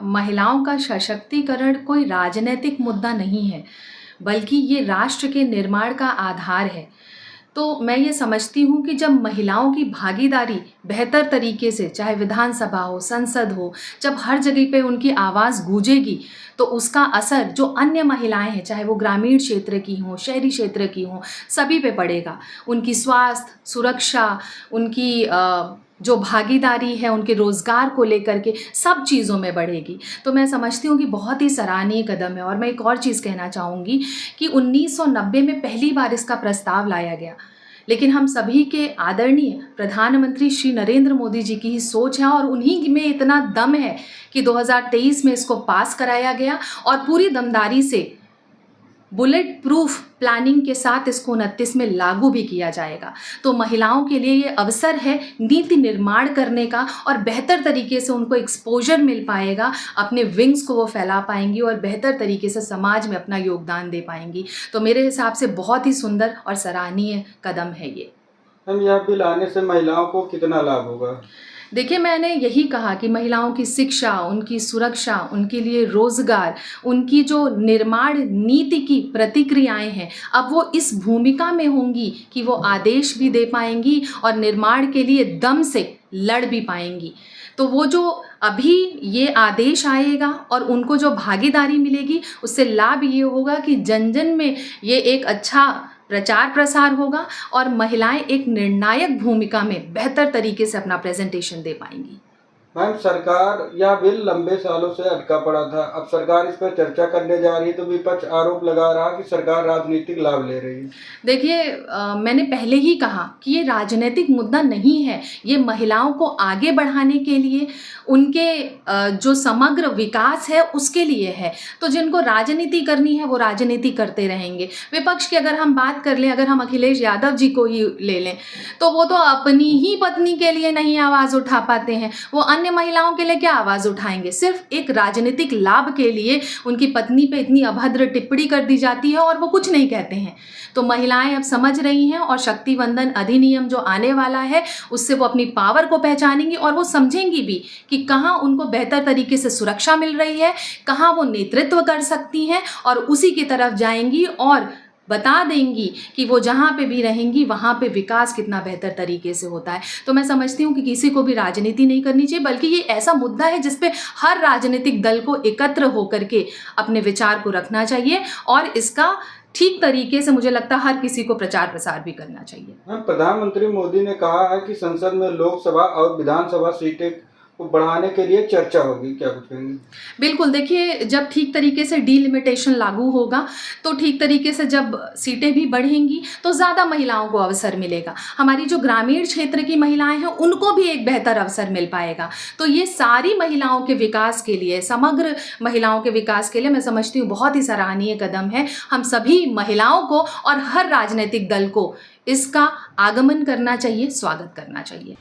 महिलाओं का सशक्तिकरण कोई राजनैतिक मुद्दा नहीं है, बल्कि ये राष्ट्र के निर्माण का आधार है। तो मैं ये समझती हूँ कि जब महिलाओं की भागीदारी बेहतर तरीके से, चाहे विधानसभा हो, संसद हो, जब हर जगह पे उनकी आवाज़ गूंजेगी, तो उसका असर जो अन्य महिलाएं हैं, चाहे वो ग्रामीण क्षेत्र की हों, शहरी क्षेत्र की हों, सभी पे पड़ेगा। उनकी स्वास्थ्य, सुरक्षा, उनकी जो भागीदारी है, उनके रोज़गार को लेकर के सब चीज़ों में बढ़ेगी। तो मैं समझती हूँ कि बहुत ही सराहनीय कदम है। और मैं एक और चीज़ कहना चाहूँगी कि 1990 में पहली बार इसका प्रस्ताव लाया गया, लेकिन हम सभी के आदरणीय प्रधानमंत्री श्री नरेंद्र मोदी जी की ही सोच है और उन्हीं में इतना दम है कि 2023 में इसको पास कराया गया और पूरी दमदारी से बुलेट प्रूफ प्लानिंग के साथ इसको 29 में लागू भी किया जाएगा। तो महिलाओं के लिए ये अवसर है नीति निर्माण करने का और बेहतर तरीके से उनको एक्सपोजर मिल पाएगा, अपने विंग्स को वो फैला पाएंगी और बेहतर तरीके से समाज में अपना योगदान दे पाएंगी। तो मेरे हिसाब से बहुत ही सुंदर और सराहनीय कदम है ये। हम यह बिल आने से महिलाओं को कितना लाभ होगा? देखिए, मैंने यही कहा कि महिलाओं की शिक्षा, उनकी सुरक्षा, उनके लिए रोजगार, उनकी जो निर्माण नीति की प्रतिक्रियाएं हैं, अब वो इस भूमिका में होंगी कि वो आदेश भी दे पाएंगी और निर्माण के लिए दम से लड़ भी पाएंगी। तो वो जो अभी ये आदेश आएगा और उनको जो भागीदारी मिलेगी, उससे लाभ ये होगा कि जन जन में ये एक अच्छा प्रचार प्रसार होगा और महिलाएं एक निर्णायक भूमिका में बेहतर तरीके से अपना प्रेजेंटेशन दे पाएंगी। मैम, सरकार यह बिल लंबे सालों से अटका पड़ा था। अब सरकार इस पर चर्चा करने जा रही है तो विपक्ष आरोप लगा रहा कि सरकार राजनीतिक लाभ ले रही है। देखिए, मैंने पहले ही कहा कि ये राजनीतिक मुद्दा नहीं है, ये महिलाओं को आगे बढ़ाने के लिए, उनके जो समग्र विकास है उसके लिए है। तो जिनको राजनीति करनी है वो राजनीति करते रहेंगे। विपक्ष की अगर हम बात कर लें, अगर हम अखिलेश यादव जी को ही ले लें, तो वो तो अपनी ही पत्नी के लिए नहीं आवाज़ उठा पाते हैं, वो अन्य महिलाओं के लिए क्या आवाज़ उठाएंगे? सिर्फ एक राजनीतिक लाभ के लिए उनकी पत्नी पे इतनी अभद्र टिप्पणी कर दी जाती है और वो कुछ नहीं कहते हैं। तो महिलाएं अब समझ रही हैं और शक्ति वंदन अधिनियम जो आने वाला है उससे वो अपनी पावर को पहचानेंगी और वो समझेंगी भी कि कहाँ उनको बेहतर तरीके से सुरक्षा मिल रही है, कहाँ वो नेतृत्व कर सकती हैं और उसी की तरफ जाएंगी और बता देंगी कि वो जहाँ पे भी रहेंगी वहाँ पे विकास कितना बेहतर तरीके से होता है। तो मैं समझती हूँ कि किसी को भी राजनीति नहीं करनी चाहिए, बल्कि ये ऐसा मुद्दा है जिस पे हर राजनीतिक दल को एकत्र होकर के अपने विचार को रखना चाहिए और इसका ठीक तरीके से मुझे लगता है हर किसी को प्रचार प्रसार भी करना चाहिए। प्रधानमंत्री मोदी ने कहा है कि संसद में लोकसभा और विधानसभा सीटें को बढ़ाने के लिए चर्चा होगी, क्या कुछ कहेंगे? बिल्कुल, देखिए, जब ठीक तरीके से डीलिमिटेशन लागू होगा तो ठीक तरीके से जब सीटें भी बढ़ेंगी तो ज़्यादा महिलाओं को अवसर मिलेगा। हमारी जो ग्रामीण क्षेत्र की महिलाएं हैं उनको भी एक बेहतर अवसर मिल पाएगा। तो ये सारी महिलाओं के विकास के लिए, समग्र महिलाओं के विकास के लिए मैं समझती हूँ बहुत ही सराहनीय कदम है। हम सभी महिलाओं को और हर राजनीतिक दल को इसका आगमन करना चाहिए, स्वागत करना चाहिए।